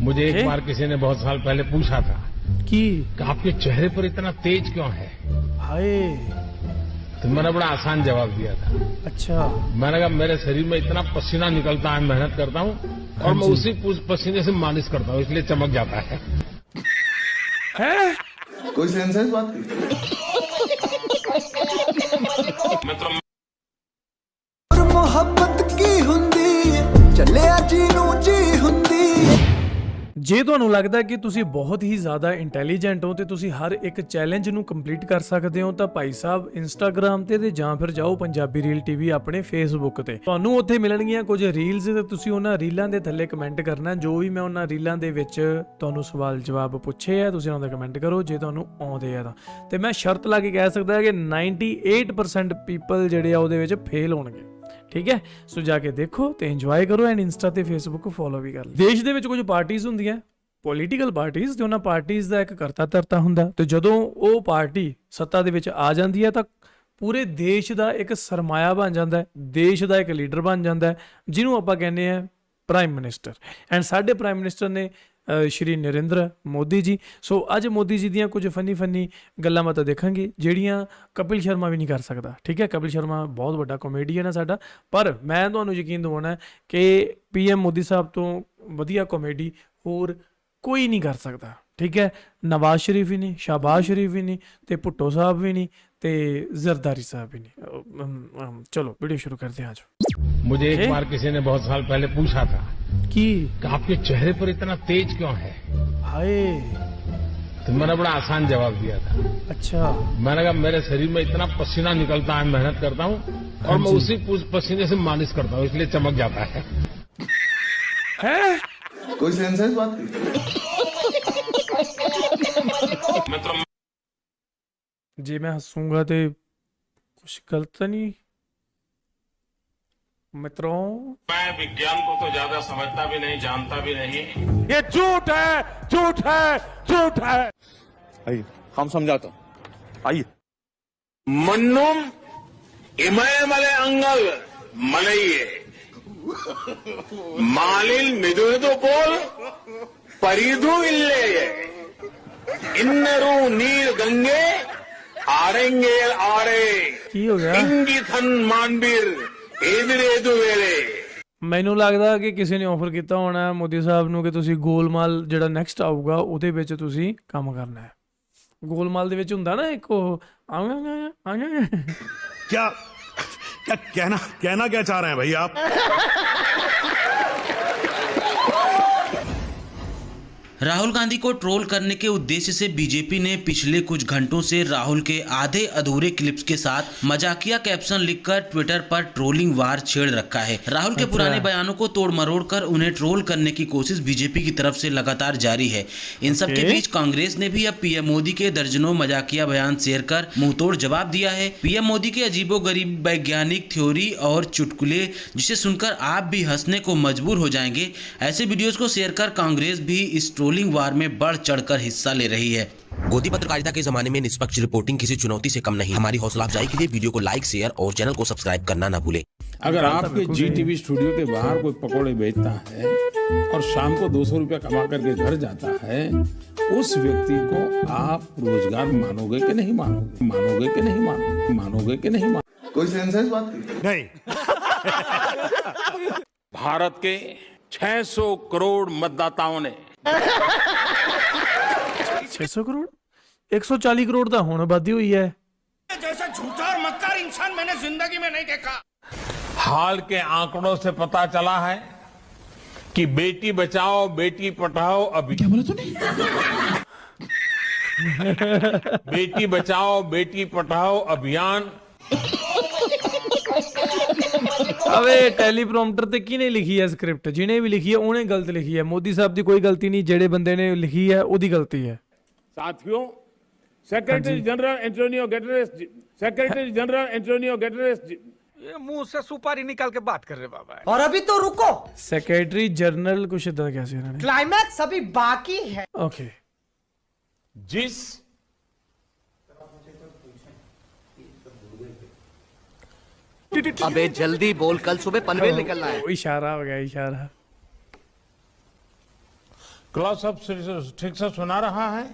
मुझे एक बार किसी ने बहुत साल पहले पूछा था कि आपके चेहरे पर इतना तेज क्यों है, हाय तो मैंने बड़ा आसान जवाब दिया था। अच्छा मैंने कहा मेरे शरीर में इतना पसीना निकलता है, मेहनत करता हूँ और मैं उसी पसीने से मालिश करता हूँ, इसलिए चमक जाता है। कोई सेंस है इस बात की? मोहब्बत की हुंदी ਚੱਲਿਆ ਜੀ ਨੂੰ ਜੀ ਹੁੰਦੀ। ਜੇ ਤੁਹਾਨੂੰ ਲੱਗਦਾ ਕਿ ਤੁਸੀਂ ਬਹੁਤ ਹੀ ਜ਼ਿਆਦਾ ਇੰਟੈਲੀਜੈਂਟ ਹੋ ਤੇ ਤੁਸੀਂ ਹਰ ਇੱਕ ਚੈਲੰਜ ਨੂੰ ਕੰਪਲੀਟ ਕਰ ਸਕਦੇ ਹੋ ਤਾਂ ਭਾਈ ਸਾਹਿਬ ਇੰਸਟਾਗ੍ਰam ਤੇ ਜਾਂ ਫਿਰ ਜਾਓ ਪੰਜਾਬੀ ਰੀਲ ਟੀਵੀ ਆਪਣੇ ਫੇਸਬੁੱਕ ਤੇ। ਤੁਹਾਨੂੰ ਉੱਥੇ ਮਿਲਣਗੀਆਂ ਕੁਝ ਰੀਲਸ ਤੇ ਤੁਸੀਂ ਉਹਨਾਂ ਰੀਲਾਂ ਦੇ ਥੱਲੇ ਕਮੈਂਟ ਕਰਨਾ। ਜੋ ਵੀ ਮੈਂ ਉਹਨਾਂ ਰੀਲਾਂ ਦੇ ਵਿੱਚ ਤੁਹਾਨੂੰ ਸਵਾਲ ਜਵਾਬ ਪੁੱਛੇ ਆ ਤੁਸੀਂ ਉਹਨਾਂ ਦਾ ਕਮੈਂਟ ਕਰੋ ਜੇ ਤੁਹਾਨੂੰ ਆਉਂਦੇ ਆ ਤਾਂ। ਤੇ ਮੈਂ ਸ਼ਰਤ ਲਾ ਕੇ ਕਹਿ ਸਕਦਾ ਕਿ 98% ਪੀਪਲ ਜਿਹੜੇ ਆ ਉਹਦੇ ਵਿੱਚ ਫੇਲ ਹੋਣਗੇ। ਠੀਕ ਹੈ, ਸੋ ਜਾ ਕੇ ਦੇਖੋ ਤੇ ਇੰਜੋਏ ਕਰੋ ਐਂਡ ਇੰਸਟਾ ਤੇ ਫੇਸਬੁੱਕ ਫੋਲੋ ਵੀ ਕਰ ਲਓ। ਦੇਸ਼ ਦੇ ਵਿੱਚ ਕੁਝ ਪਾਰਟੀਆਂ ਹੁੰਦੀਆਂ ਪੋਲੀਟੀਕਲ ਪਾਰਟੀਆਂ ਤੇ ਉਹਨਾਂ ਪਾਰਟੀਆਂ ਦਾ ਇੱਕ ਕਰਤਾ ਧਰਤਾ ਹੁੰਦਾ ਤੇ ਜਦੋਂ ਉਹ ਪਾਰਟੀ ਸੱਤਾ ਦੇ ਵਿੱਚ ਆ ਜਾਂਦੀ ਹੈ ਤਾਂ ਪੂਰੇ ਦੇਸ਼ ਦਾ ਇੱਕ ਸਰਮਾਇਆ ਬਣ ਜਾਂਦਾ ਹੈ, ਦੇਸ਼ ਦਾ ਇੱਕ ਲੀਡਰ ਬਣ ਜਾਂਦਾ ਹੈ ਜਿਹਨੂੰ ਆਪਾਂ ਕਹਿੰਦੇ ਆ ਪ੍ਰਾਈਮ ਮਿਨਿਸਟਰ। ਐਂਡ ਸਾਡੇ ਪ੍ਰਾਈਮ ਮਿਨਿਸਟਰ ਨੇ ਸ਼੍ਰੀ ਨਰਿੰਦਰ ਮੋਦੀ ਜੀ। ਸੋ ਅੱਜ ਮੋਦੀ ਜੀ ਦੀਆਂ ਕੁਝ ਫਨੀ ਗੱਲਾਂ ਬਾਤਾਂ ਦੇਖਾਂਗੇ ਜਿਹੜੀਆਂ ਕਪਿਲ ਸ਼ਰਮਾ ਵੀ ਨਹੀਂ ਕਰ ਸਕਦਾ। ਠੀਕ ਹੈ, ਕਪਿਲ ਸ਼ਰਮਾ ਬਹੁਤ ਵੱਡਾ ਕਾਮੇਡੀਅਨ ਹੈ ਸਾਡਾ, ਪਰ ਮੈਂ ਤੁਹਾਨੂੰ ਯਕੀਨ ਦਿਵਾਉਣਾ ਕਿ PM ਮੋਦੀ ਸਾਹਿਬ ਤੋਂ ਵਧੀਆ ਕਾਮੇਡੀ ਹੋਰ ਕੋਈ ਨਹੀਂ ਕਰ ਸਕਦਾ। ਠੀਕ ਹੈ, ਨਵਾਜ਼ ਸ਼ਰੀਫ ਵੀ ਨਹੀਂ, ਸ਼ਾਹਬਾਜ਼ ਸ਼ਰੀਫ ਵੀ ਨਹੀਂ ਤੇ ਭੁੱਟੋ ਸਾਹਿਬ ਵੀ नहीं ਤੇ ਜ਼ਰਦਾਰੀ साहब भी नहीं। चलो वीडियो शुरू करते हैं आज। मुझे एक बार किसी ने बहुत साल पहले पूछा था कि आपके चेहरे पर इतना तेज क्यों है, हाय तो मैंने बड़ा आसान जवाब दिया था। अच्छा मैंने कहा मेरे शरीर में इतना पसीना निकलता है, मेहनत करता हूँ और मैं उसी पसीने से मालिश करता हूँ, इसलिए चमक जाता है। कोई सेंस है इस बात की? जे मैं हंसूंगा तो कुछ गलत तो नहीं मित्रों? मैं विज्ञान को तो ज्यादा समझता भी नहीं, जानता भी नहीं। ये झूठ है, झूठ है, झूठ है। आइए हम समझाता हूं, आइए। मन्नुम इमयमले अंगल मलइये मालिल मिदुदु पोल परिधु इल्ले इन्नरू नील गंगे आरेंगे आरे की हो गया? इंगिथन मानबीर एदिरेदु वेले। ਮੈਨੂੰ ਲੱਗਦਾ ਕਿ ਕਿਸੇ ਨੇ ਆਫਰ ਕੀਤਾ ਹੋਣਾ ਮੋਦੀ ਸਾਹਿਬ ਨੂੰ ਕਿ ਤੁਸੀਂ ਗੋਲਮਾਲ ਜਿਹੜਾ ਨੈਕਸਟ ਆਊਗਾ ਉਹਦੇ ਵਿੱਚ ਤੁਸੀਂ ਕੰਮ ਕਰਨਾ ਹੈ। ਗੋਲਮਾਲ ਦੇ ਵਿੱਚ ਹੁੰਦਾ ਨਾ ਇੱਕ ਉਹ क्या क्या कहना क्या चाह रहे हैं भाई आप? राहुल गांधी को ट्रोल करने के उद्देश्य से बीजेपी ने पिछले कुछ घंटों से राहुल के आधे अधूरे क्लिप्स के साथ मजाकिया कैप्शन लिखकर ट्विटर पर ट्रोलिंग वार छेड़ रखा है। राहुल के पुराने बयानों को तोड़ मरोड़ कर उन्हें ट्रोल करने की कोशिश बीजेपी की तरफ से लगातार जारी है। इन सब के बीच कांग्रेस ने भी अब PM मोदी के दर्जनों मजाकिया बयान शेयर कर मुंहतोड़ जवाब दिया है। PM मोदी के अजीबोगरीब वैज्ञानिक थ्योरी और चुटकुले जिसे सुनकर आप भी हंसने को मजबूर हो जाएंगे, ऐसे वीडियोस को शेयर कर कांग्रेस भी इस ट्रोलिंग वार में बढ़ चढ़कर हिस्सा ले रही है। गोदी पत्रकारिता के जमाने में निष्पक्ष रिपोर्टिंग किसी चुनौती से कम नहीं। हमारी हौसला अफजाई के लिए वीडियो को लाइक, शेयर और चैनल को सब्सक्राइब करना ना भूले। अगर आपके GTV स्टूडियो के बाहर कोई पकौड़े बेचता है और शाम को 200 रुपया कमा करके घर जाता है, उस व्यक्ति को आप रोजगार मानोगे कि नहीं मानोगे? मानोगे कि नहीं मानोगे? मानोगे कि नहीं मानोगे? कोई सेंस है इस बात की? नहीं। भारत के 600 करोड़ मतदाताओं ने 600 करोड़ 140 करोड़ ਤਾਂ ਹੁਣ ਆਬਾਦੀ ਹੋਈ ਹੈ। जैसा झूठा और मक्कार इंसान मैंने जिंदगी में नहीं देखा। हाल के आंकड़ों से पता चला है कि बेटी बचाओ बेटी पढ़ाओ अभियान, क्या बोला तूने? बेटी बचाओ बेटी पढ़ाओ अभियान अबे टेलीप्रॉम्प्टर ਤੇ ਕਿਹਨੇ ਲਿਖੀ ਹੈ ਸਕ੍ਰਿਪਟ? ਜਿਹਨੇ ਵੀ ਲਿਖੀ ਹੈ ਉਹਨੇ ਗਲਤ ਲਿਖੀ ਹੈ। ਮੋਦੀ ਸਾਹਿਬ ਦੀ ਕੋਈ ਗਲਤੀ ਨਹੀਂ, ਜਿਹੜੇ ਬੰਦੇ ਨੇ ਲਿਖੀ ਹੈ ਉਹਦੀ ਗਲਤੀ ਹੈ। साथियों, सेक्रेटरी जनरल एंटोनियो गेटरेस ये मुंह से सुपारी निकाल के बात कर रहे बाबा। और अभी तो रुको, ਸੈਕਟਰੀ ਜਨਰਲ ਕੁਛ ਇਦਾਂ ਕਿਹਾ ਸੀ ਇਹਨਾਂ ਨੇ। क्लाइमैक्स अभी बाकी है। ओके जिस अबे जल्दी बोल, कल सुबह पनवेल निकलना है। इशारा हो गया, इशारा। क्लॉज अप ठीक से सुना रहा है?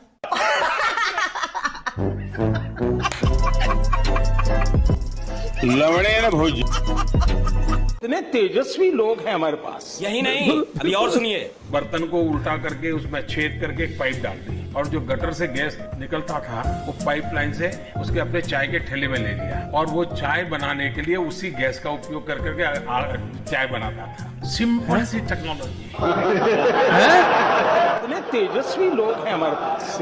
लवड़े ना भोज इतने तेजस्वी लोग हैं हमारे पास। यही नहीं, अभी और सुनिए। बर्तन को उल्टा करके उसमें छेद करके एक पाइप डाल दी और जो गटर से गैस निकलता था वो पाइपलाइन से उसके अपने चाय के ठेले में ले लिया और वो चाय बनाने के लिए उसी गैस का उपयोग कर करके चाय बनाता था। सिंपल सी टेक्नोलॉजी। इतने तेजस्वी लोग हैं हमारे पास।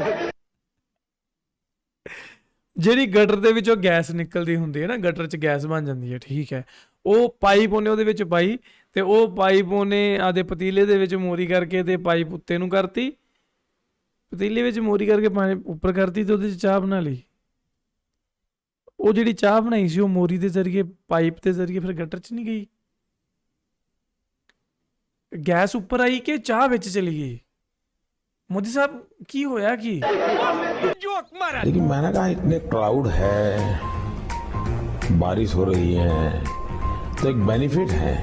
ਜਿਹੜੀ ਗਟਰ ਦੇ ਵਿੱਚੋਂ ਗੈਸ ਨਿਕਲਦੀ ਹੁੰਦੀ ਹੈ ਨਾ, ਗਟਰ 'ਚ ਗੈਸ ਬਣ ਜਾਂਦੀ ਹੈ, ਠੀਕ ਹੈ, ਉਹ ਪਾਈਪ ਉਹਨੇ ਉਹਦੇ ਵਿੱਚ ਪਾਈ ਤੇ ਉਹ ਪਾਈਪ ਉਹਨੇ ਆਦੇ ਪਤੀਲੇ ਦੇ ਵਿੱਚ ਮੋਰੀ ਕਰਕੇ ਤੇ ਪਾਈਪ ਉੱਤੇ ਨੂੰ ਕਰਤੀ, ਪਤੀਲੇ ਵਿੱਚ ਮੋਰੀ ਕਰਕੇ ਪਾਣੀ ਉੱਪਰ ਕਰਤੀ ਤੇ ਉਹਦੇ 'ਚ ਚਾਹ ਬਣਾ ਲਈ। ਉਹ ਜਿਹੜੀ ਚਾਹ ਬਣਾਈ ਸੀ ਉਹ ਮੋਰੀ ਦੇ ਜ਼ਰੀਏ ਪਾਈਪ ਦੇ ਜ਼ਰੀਏ ਫਿਰ ਗਟਰ 'ਚ ਨਹੀਂ ਗਈ, ਗੈਸ ਉੱਪਰ ਆਈ ਕਿ ਚਾਹ ਵਿੱਚ ਚਲੀ गई। मोदी साहब की होया की? लेकिन मैंने कहा इतने क्लाउड है, बारिश हो रही है, तो एक बेनिफिट है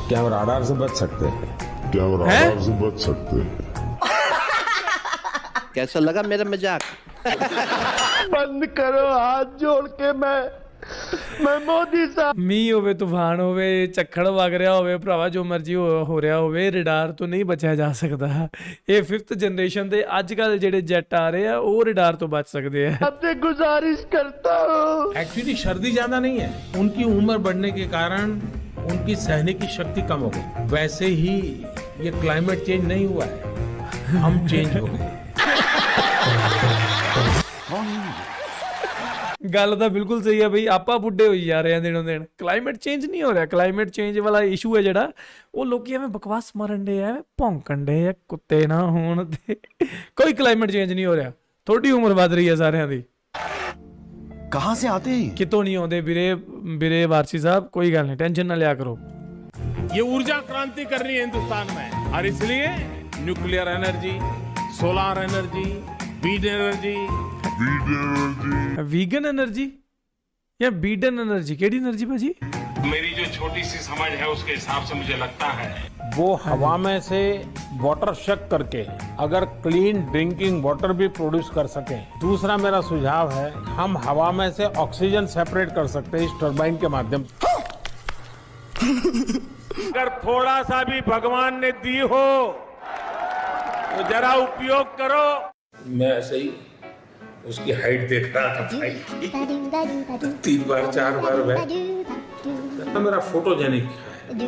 कि हम राडार से बच सकते हैं। कैसा लगा मेरा मजाक? बंद करो हाथ जोड़ के मैं मोदी साहब। ਮੀਂਹ ਹੋਵੇ, ਤੂਫਾਨ ਹੋਵੇ, ਝੱਖੜ ਵਗ ਰਿਹਾ ਹੋਵੇ, ਭਰਾਵਾ ਜੋ ਮਰਜ਼ੀ ਹੋ ਰਿਹਾ ਹੋਵੇ, ਰਡਾਰ ਤੋਂ ਨਹੀਂ ਬਚਿਆ ਜਾ ਸਕਦਾ। ਇਹ 5th ਜਨਰੇਸ਼ਨ ਦੇ ਅੱਜ ਕੱਲ ਜਿਹੜੇ ਜੈਟ ਆ ਰਹੇ ਆ ਉਹ ਰਡਾਰ ਤੋਂ ਬਚ ਸਕਦੇ ਆ। आपसे गुजारिश करता हूँ। एक्चुअली सर्दी ज्यादा नहीं है, उनकी उम्र बढ़ने के कारण उनकी सहने की शक्ति कम हो गई। वैसे ही ये क्लाइमेट चेंज नहीं हुआ है, हम चेंज हो गए। ਗੱਲ ਤਾਂ ਬਿਲਕੁਲ ਸਹੀ ਹੈ ਬਈ, ਆਪਾਂ ਬੁੱਢੇ ਹੋਈ ਜਾ ਰਹੇ ਆ ਦਿਨੋਂ ਦਿਨ। ਕਲਾਈਮੇਟ ਚੇਂਜ ਨਹੀਂ ਹੋ ਰਿਹਾ। ਕਲਾਈਮੇਟ ਚੇਂਜ ਵਾਲਾ ਇਸ਼ੂ ਹੈ ਜਿਹੜਾ, ਉਹ ਲੋਕੀ ਐਵੇਂ ਬਕਵਾਸ ਮਾਰਨ ਡੇ ਐਵੇਂ ਭੌਂਕਣ ਡੇ ਆ, ਕੁੱਤੇ ਨਾ ਹੋਣ ਤੇ ਕੋਈ ਕਲਾਈਮੇਟ ਚੇਂਜ ਨਹੀਂ ਹੋ ਰਿਹਾ। ਤੁਹਾਡੀ ਉਮਰ ਵੱਧ ਰਹੀ ਹੈ ਸਾਰਿਆਂ ਦੀ। कहाँ से आते हैं? ਕਿਤੋਂ ਨਹੀਂ ਆਉਂਦੇ ਵੀਰੇ ਵਾਰਸੀ ਸਾਹਿਬ, ਕੋਈ ਗੱਲ ਨਹੀਂ, ਟੈਨਸ਼ਨ ਨਾ ਲਿਆ ਕਰੋ। ये ऊर्जा क्रांति करनी है हिंदुस्तान में और इसलिए nuclear energy, solar energy, wind energy, vegan energy या बीडन एनर्जी? केड़ी एनर्जी भाजी? मेरी जो छोटी सी समझ है उसके हिसाब से मुझे लगता है वो हवा में से वाटर शक करके अगर क्लीन ड्रिंकिंग वाटर भी प्रोड्यूस कर सके। दूसरा मेरा सुझाव है हम हवा में से ऑक्सीजन सेपरेट कर सकते हैं इस टरबाइन के माध्यम से। अगर थोड़ा सा भी भगवान ने दी हो तो जरा उपयोग करो। मैं ऐसे ही उसकी हाइट देख रहा था भाई, 3 बार 4 बार मेरा फोटोजेनिक है,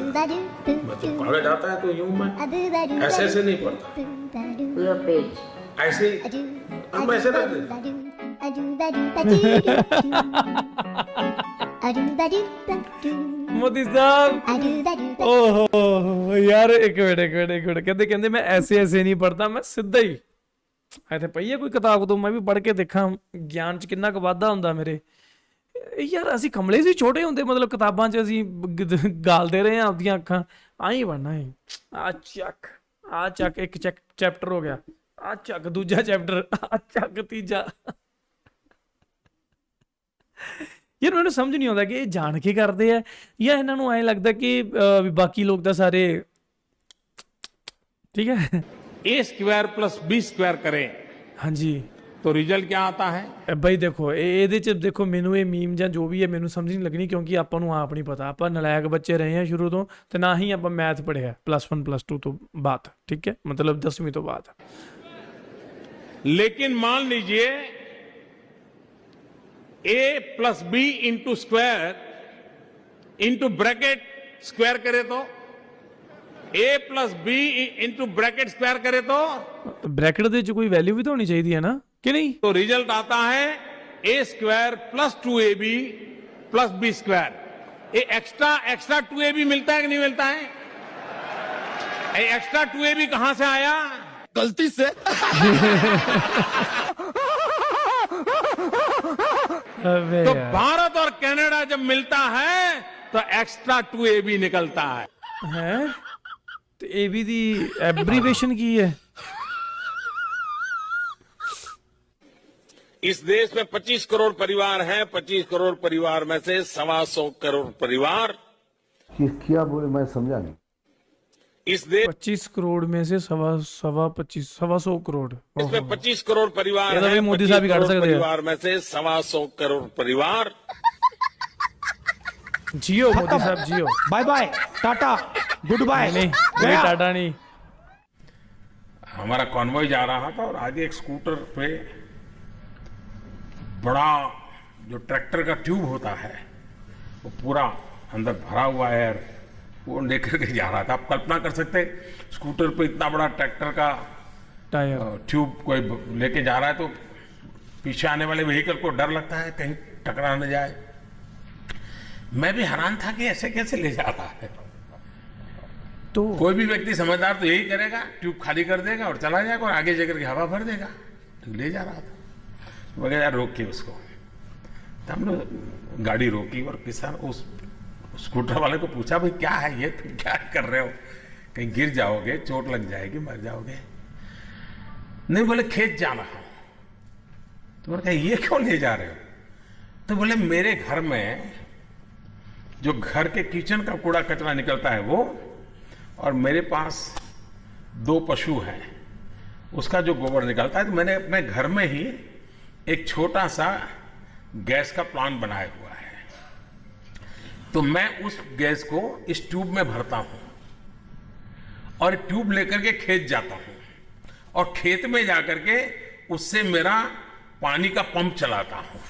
मतलब पढ़ा जाता है तो यूं मैं ऐसे नहीं पढ़ता, ऐसे हम ऐसे रख देते। मोदी साहब ओहो यार, एक मिनट कहते मैं ऐसे नहीं पढ़ता, मैं सीधा ही ਇੱਥੇ ਪਈ ਹੈ ਕੋਈ ਕਿਤਾਬ ਤੋਂ, ਮੈਂ ਵੀ ਪੜ੍ਹ ਕੇ ਦੇਖਾਂ ਗਿਆਨ 'ਚ ਕਿੰਨਾ ਕੁ ਵਾਧਾ ਹੁੰਦਾ ਮੇਰੇ। ਯਾਰ ਅਸੀਂ ਕਮਲੇ ਸੀ ਛੋਟੇ ਹੁੰਦੇ, ਮਤਲਬ ਕਿਤਾਬਾਂ 'ਚ ਅਸੀਂ ਗਾਲਦੇ ਰਹੇ ਹਾਂ ਆਪਦੀਆਂ ਅੱਖਾਂ, ਆਈ ਬਣਨਾ ਹੈ। ਆ ਚੱਕ ਇੱਕ ਚੈਪਟਰ ਹੋ ਗਿਆ, ਆ ਚੱਕ ਦੂਜਾ ਚੈਪਟਰ, ਆ ਚੱਕ ਤੀਜਾ। ਯਾਰ ਮੈਨੂੰ ਸਮਝ ਨਹੀਂ ਆਉਂਦਾ ਕਿ ਇਹ ਜਾਣ ਕੇ ਕਰਦੇ ਆ ਜਾਂ ਇਹਨਾਂ ਨੂੰ ਐਂ ਲੱਗਦਾ ਕਿ ਵੀ ਬਾਕੀ ਲੋਕ ਤਾਂ ਸਾਰੇ ਠੀਕ ਹੈ। A square plus B square करें हाँ जी, तो रिजल्ट क्या आता है ਬਈ ਦੇਖੋ ਇਹਦੇ ਚ ਦੇਖੋ ਮੈਨੂੰ ਇਹ ਮੀਮ ਜਾਂ ਜੋ ਵੀ ਹੈ ਮੈਨੂੰ ਸਮਝ ਨਹੀਂ ਲੱਗਣੀ, ਕਿਉਂਕਿ ਆਪਾਂ ਨੂੰ ਆਪ ਨਹੀਂ ਪਤਾ, ਆਪਾਂ ਨਲਾਇਕ ਬੱਚੇ ਰਹੇ ਹਾਂ ਸ਼ੁਰੂ ਤੋਂ, ਤੇ ਨਾ ਹੀ ਆਪਾਂ ਮੈਥ ਪੜ੍ਹਿਆ +1 +2 ਤੋਂ ਬਾਅਦ, ਠੀਕ ਹੈ, मतलब 10वीं ਤੋਂ ਬਾਅਦ। लेकिन मान लीजिए A plus B into square into bracket square करे तो A plus B into bracket square करे तो ब्रैकेट ਦੇ ਚ ਕੋਈ वैल्यू भी तो होनी चाहिए है ना, कि नहीं? तो रिजल्ट आता है A square plus 2AB plus B square. ये एक्स्ट्रा 2AB मिलता है कि नहीं मिलता है? ये एक्स्ट्रा 2AB कहां से आया? गलती से। अबे तो यार। भारत और कनाडा जब मिलता है तो एक्स्ट्रा 2AB निकलता है। हैं? तो AB दी एब्रीवेशन की है? इस देश में 25 करोड़ परिवार हैं। 25 करोड़ परिवार में से 125 करोड़ परिवार क्या बोले मैं समझा नहीं। इस देश 25 करोड़ में से सवा 100 करोड़। में 25 करोड़ परिवार ये तो हैं, भाई मोदी साहब ही 25 कर करोड़ सकते हैं। परिवार में से 125 करोड़ परिवार जियो मोदी साहब जियो। Bye bye tata goodbye. नहीं कोई टाटा नहीं। हमारा कॉन्वॉय जा रहा था और आगे एक स्कूटर पे बड़ा जो ट्रैक्टर का ट्यूब होता है वो पूरा अंदर भरा हुआ है, वो लेकर के जा रहा था। आप कल्पना कर सकते हैं स्कूटर पे इतना बड़ा ट्रैक्टर का टायर ट्यूब कोई लेके जा रहा है तो पीछे आने वाले व्हीकल को डर लगता है कहीं टकरा न जाए। मैं भी हैरान था कि ऐसे कैसे ले जा रहा है। तो कोई भी व्यक्ति समझदार तो यही करेगा, ट्यूब खाली कर देगा और चला जाएगा और आगे जाकर के हवा भर देगा। तो ले जा रहा था, तो यार रोकिए उसको। तो हम लोग गाड़ी रोकी और किसान उस स्कूटर वाले को पूछा भाई क्या है ये, तुम क्या कर रहे हो, कहीं गिर जाओगे, चोट लग जाएगी, मर जाओगे। नहीं, बोले खेत जाना है। तो मैंने कहा ये क्यों ले जा रहे हो? तो बोले मेरे घर में जो घर के किचन का कूड़ा कचरा निकलता है वो, और मेरे पास 2 पशु हैं, उसका जो गोबर निकलता है, तो मैंने अपने घर में ही एक छोटा सा गैस का प्लांट बनाया हुआ है। तो मैं उस गैस को इस ट्यूब में भरता हूं और ट्यूब लेकर के खेत जाता हूं और खेत में जाकर के उससे मेरा पानी का पंप चलाता हूं।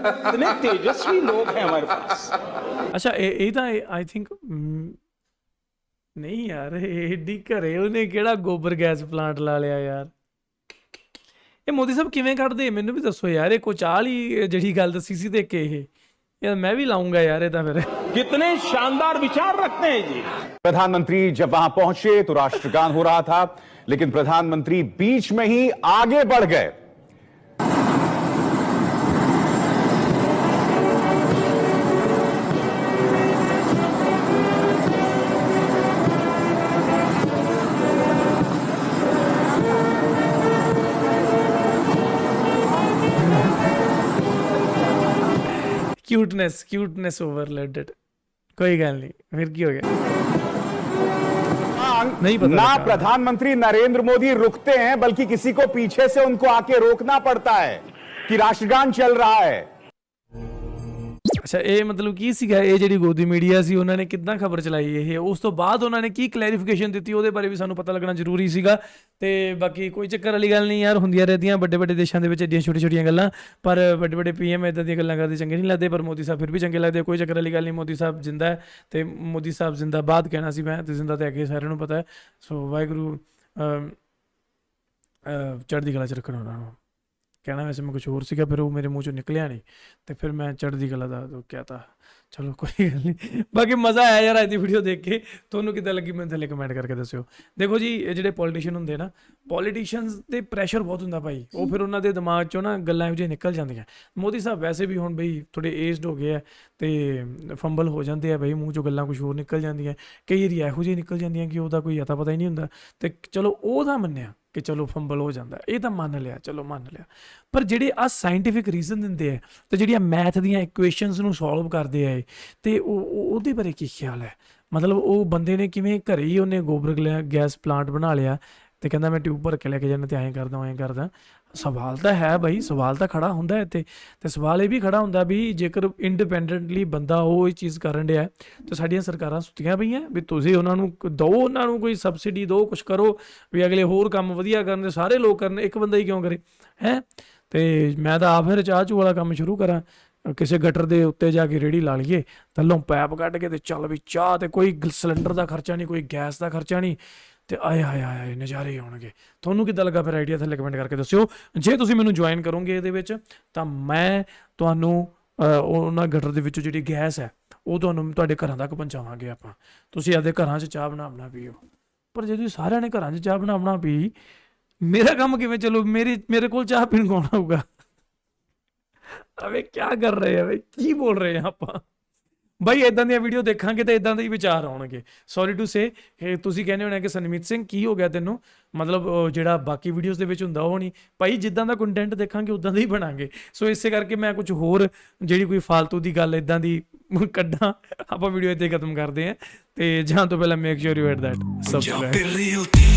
इतने तेजस्वी लोग हैं हमारे पास। अच्छा ਇਹ ਤਾਂ ਆਈ ਥਿੰਕ ਨਹੀਂ ਯਾਰ ਏਡੀ ਘਰੇ ਉਹਨੇ ਕਿਹੜਾ ਗੋਬਰ ਗੈਸ ਪਲਾਂਟ ਲਾ ਲਿਆ ਯਾਰ। ਇਹ ਮੋਦੀ ਸਾਹਿਬ ਕਿਵੇਂ ਕੱਢਦੇ ਮੈਨੂੰ ਵੀ ਦੱਸੋ ਯਾਰ। ਇਹ ਕੋਚਾਲ ਹੀ ਜਿਹੜੀ ਗੱਲ ਦੱਸੀ ਸੀ ਤੇ ਕਿ ਇਹ यार मैं भी लाऊंगा यार ये तो फिर। कितने शानदार विचार रखते हैं जी। प्रधानमंत्री जब वहां पहुंचे तो राष्ट्रगान हो रहा था, लेकिन प्रधानमंत्री बीच में ही आगे बढ़ गए। Cuteness overloaded. कोई गल नहीं, फिर की हो गया? नहीं पता ना प्रधानमंत्री नरेंद्र मोदी रुकते हैं बल्कि किसी को पीछे से उनको आके रोकना पड़ता है कि राष्ट्रगान चल रहा है। ਅੱਛਾ ਇਹ ਮਤਲਬ ਕੀ ਸੀਗਾ? ਇਹ ਜਿਹੜੀ ਗੋਦੀ ਮੀਡੀਆ ਸੀ ਉਹਨਾਂ ਨੇ ਕਿੱਦਾਂ ਖਬਰ ਚਲਾਈ ਇਹ? ਉਸ ਤੋਂ ਬਾਅਦ ਉਹਨਾਂ ਨੇ ਕੀ ਕਲੈਰੀਫਿਕੇਸ਼ਨ ਦਿੱਤੀ ਉਹਦੇ ਬਾਰੇ ਵੀ ਸਾਨੂੰ ਪਤਾ ਲੱਗਣਾ ਜ਼ਰੂਰੀ ਸੀਗਾ। ਤੇ ਬਾਕੀ ਕੋਈ ਚੱਕਰ ਵਾਲੀ ਗੱਲ ਨਹੀਂ ਯਾਰ, ਹੁੰਦੀਆਂ ਰਹਿੰਦੀਆਂ ਵੱਡੇ ਵੱਡੇ ਦੇਸ਼ਾਂ ਦੇ ਵਿੱਚ ਐਡੀਆਂ ਛੋਟੀਆਂ ਗੱਲਾਂ, ਪਰ ਵੱਡੇ ਵੱਡੇ PM ਇੱਦਾਂ ਦੀਆਂ ਗੱਲਾਂ ਕਰਦੇ ਚੰਗੇ ਨਹੀਂ ਲੱਗਦੇ, ਪਰ ਮੋਦੀ ਸਾਹਿਬ ਫਿਰ ਵੀ ਚੰਗੇ ਲੱਗਦੇ। ਕੋਈ ਚੱਕਰ ਵਾਲੀ ਗੱਲ ਨਹੀਂ, ਮੋਦੀ ਸਾਹਿਬ ਜਿੰਦਾ ਹੈ ਤੇ ਮੋਦੀ ਸਾਹਿਬ ਜ਼ਿੰਦਾਬਾਦ ਕਹਿਣਾ ਸੀ ਮੈਂ, ਤੇ ਜ਼ਿੰਦਾ ਤੇ ਅੱਗੇ ਸਾਰਿਆਂ ਨੂੰ ਪਤਾ ਹੈ। ਸੋ ਵਾਹਿਗੁਰੂ ਚੜ੍ਹਦੀ ਕਲਾ 'ਚ ਰੱਖਣ ਉਹਨਾਂ ਨੂੰ। कहना वैसे मैं कुछ और सीगा, फिर वो मेरे मुँह चो निकलिया नहीं, तो फिर मैं चढ़दी गला दा तो क्या था। चलो कोई गल नहीं, बाकी मज़ा आया यार अज दी वीडियो देख के। तुहानूं किद्दां लगी मैनूं थल्ले कमेंट करके दस्सिओ। देखो जी ये जिहड़े पॉलिटिशियन हुंदे ना, पॉलिटिशियंस ते प्रैशर बहुत हुंदा भाई, वो फिर उन्हां दे दिमाग चों ना गल्लां इहो जिहियां निकल जांदियां। मोदी साहब वैसे भी हुण बई थोड़े एजड हो गए है तो फंबल हो जाते हैं बई, मूँह चों गल्लां कुछ होर निकल जांदियां, कई वारी इहो जिहियां निकल जांदियां कि उहदा कोई अता पता ही नहीं हुंदा। ते चलो ओह तां मन्निया कि चलो फंबल हो जाता, ये तो मान लिया, चलो मान लिया। पर ਜਿਹੜੇ ਆ ਸਾਇੰਟੀਫਿਕ ਰੀਜ਼ਨ ਦਿੰਦੇ ਆ ਤੇ ਜਿਹੜੀਆਂ ਮੈਥ ਦੀਆਂ ਇਕੁਏਸ਼ਨਸ ਨੂੰ ਸੋਲਵ ਕਰਦੇ ਆ ਤੇ ਉਹਦੇ ਬਾਰੇ ਕੀ ਖਿਆਲ ਹੈ? ਮਤਲਬ ਉਹ ਬੰਦੇ ਨੇ ਕਿਵੇਂ ਘਰੇ ਹੀ ਉਹਨੇ ਗੋਬਰ ਗੈਸ ਪਲਾਂਟ ਬਣਾ ਲਿਆ ਤੇ ਕਹਿੰਦਾ ਮੈਂ ਟਿਊਬ ਭਰ ਕੇ ਲੈ ਕੇ ਜਾਣਾ ਤੇ ਐਂ ਕਰਦਾ। ਸਵਾਲ ਤਾਂ ਹੈ ਬਈ, ਸਵਾਲ ਤਾਂ ਖੜਾ ਹੁੰਦਾ ਇੱਥੇ, ਤੇ ਸਵਾਲ ਇਹ ਵੀ ਖੜਾ ਹੁੰਦਾ ਵੀ ਜੇਕਰ ਇੰਡੀਪੈਂਡੈਂਟਲੀ ਬੰਦਾ ਉਹ ਇਹ ਚੀਜ਼ ਕਰਨ ਡਿਆ ਤੇ ਸਾਡੀਆਂ ਸਰਕਾਰਾਂ ਸੁੱਤੀਆਂ ਪਈਆਂ ਵੀ ਤੁਸੀਂ ਉਹਨਾਂ ਨੂੰ ਦਿਓ, ਉਹਨਾਂ ਨੂੰ ਕੋਈ ਸਬਸਿਡੀ ਦਿਓ, ਕੁਛ ਕਰੋ ਵੀ ਅਗਲੇ ਹੋਰ ਕੰਮ ਵਧੀਆ ਕਰਨ ਤੇ ਸਾਰੇ ਲੋਕ ਕਰਨ, ਇੱਕ ਬੰਦਾ ਹੀ ਕਿਉਂ ਕਰੇ ਹੈ? ਤੇ ਮੈਂ ਤਾਂ ਆਪ ਫਿਰ ਚਾਹ ਚੂ ਵਾਲਾ ਕੰਮ ਸ਼ੁਰੂ ਕਰਾਂ, ਕਿਸੇ ਗਟਰ ਦੇ ਉੱਤੇ ਜਾ ਕੇ ਰੇਹੜੀ ਲਾ ਲਈਏ, ਥੱਲੋਂ ਪੈਪ ਕੱਢ ਕੇ ਤੇ ਚੱਲ ਵੀ ਚਾਹ, ਤੇ ਕੋਈ ਸਿਲੰਡਰ ਦਾ ਖਰਚਾ ਨਹੀਂ, ਕੋਈ ਗੈਸ ਦਾ ਖਰਚਾ ਨਹੀਂ, ਤੇ ਆਏ ਹਾਏ ਨਜ਼ਾਰੇ ਹੀ ਆਉਣਗੇ। ਤੁਹਾਨੂੰ ਕਿੱਦਾਂ ਲੱਗਾ ਫਿਰ ਆਈਡੀਆ? ਥੱਲੇ ਕਮੈਂਟ ਕਰਕੇ ਦੱਸਿਓ। ਜੇ ਤੁਸੀਂ ਮੈਨੂੰ ਜੁਆਇਨ ਕਰੋਗੇ ਇਹਦੇ ਵਿੱਚ ਤਾਂ ਮੈਂ ਤੁਹਾਨੂੰ ਉਹਨਾਂ ਗਟਰ ਦੇ ਵਿੱਚੋਂ ਜਿਹੜੀ ਗੈਸ ਹੈ ਉਹ ਤੁਹਾਨੂੰ ਤੁਹਾਡੇ ਘਰਾਂ ਤੱਕ ਪਹੁੰਚਾਵਾਂਗੇ ਆਪਾਂ। ਤੁਸੀਂ ਆਪਦੇ ਘਰਾਂ 'ਚ ਚਾਹ ਬਣਾ ਪੀਓ। ਪਰ ਜੇ ਤੁਸੀਂ ਸਾਰਿਆਂ ਨੇ ਘਰਾਂ 'ਚ ਚਾਹ ਬਣਾ ਪੀ, ਮੇਰਾ ਕੰਮ ਕਿਵੇਂ ਚੱਲੂ? ਮੇਰੇ ਕੋਲ ਚਾਹ ਪੀਣ ਕੌਣ ਆਊਗਾ? ਅਬੇ ਕੀ ਕਰ ਰਹੇ ਆ ਬਈ, ਕੀ ਬੋਲ ਰਹੇ ਆ ਆਪਾਂ? ਬਾਈ ਇਦਾਂ ਦੀਆਂ ਵੀਡੀਓ ਦੇਖਾਂਗੇ ਤਾਂ ਇਦਾਂ ਦੇ ਹੀ ਵਿਚਾਰ ਆਉਣਗੇ। ਸੌਰੀ ਟੂ ਸੇ ਤੁਸੀਂ ਕਹਿੰਦੇ ਹੋਣੇ ਕਿ ਸਨਮੀਤ ਸਿੰਘ ਕੀ ਹੋ ਗਿਆ ਤੈਨੂੰ, ਮਤਲਬ ਜਿਹੜਾ ਬਾਕੀ ਵੀਡੀਓਜ਼ ਦੇ ਵਿੱਚ ਹੁੰਦਾ ਉਹ ਨਹੀਂ। ਭਾਈ ਜਿੱਦਾਂ ਦਾ ਕੰਟੈਂਟ ਦੇਖਾਂਗੇ ਉਦਾਂ ਦਾ ਹੀ ਬਣਾਂਗੇ। ਸੋ ਇਸੇ ਕਰਕੇ ਮੈਂ ਕੁਝ ਹੋਰ ਜਿਹੜੀ ਕੋਈ ਫਾਲਤੂ ਦੀ ਗੱਲ ਇਦਾਂ ਦੀ ਕੱਢਾਂ, ਆਪਾਂ ਵੀਡੀਓ ਇੱਥੇ ਖਤਮ ਕਰਦੇ ਹਾਂ। ਤੇ ਜਾਣ ਤੋਂ ਪਹਿਲਾਂ make sure you at that subscribe.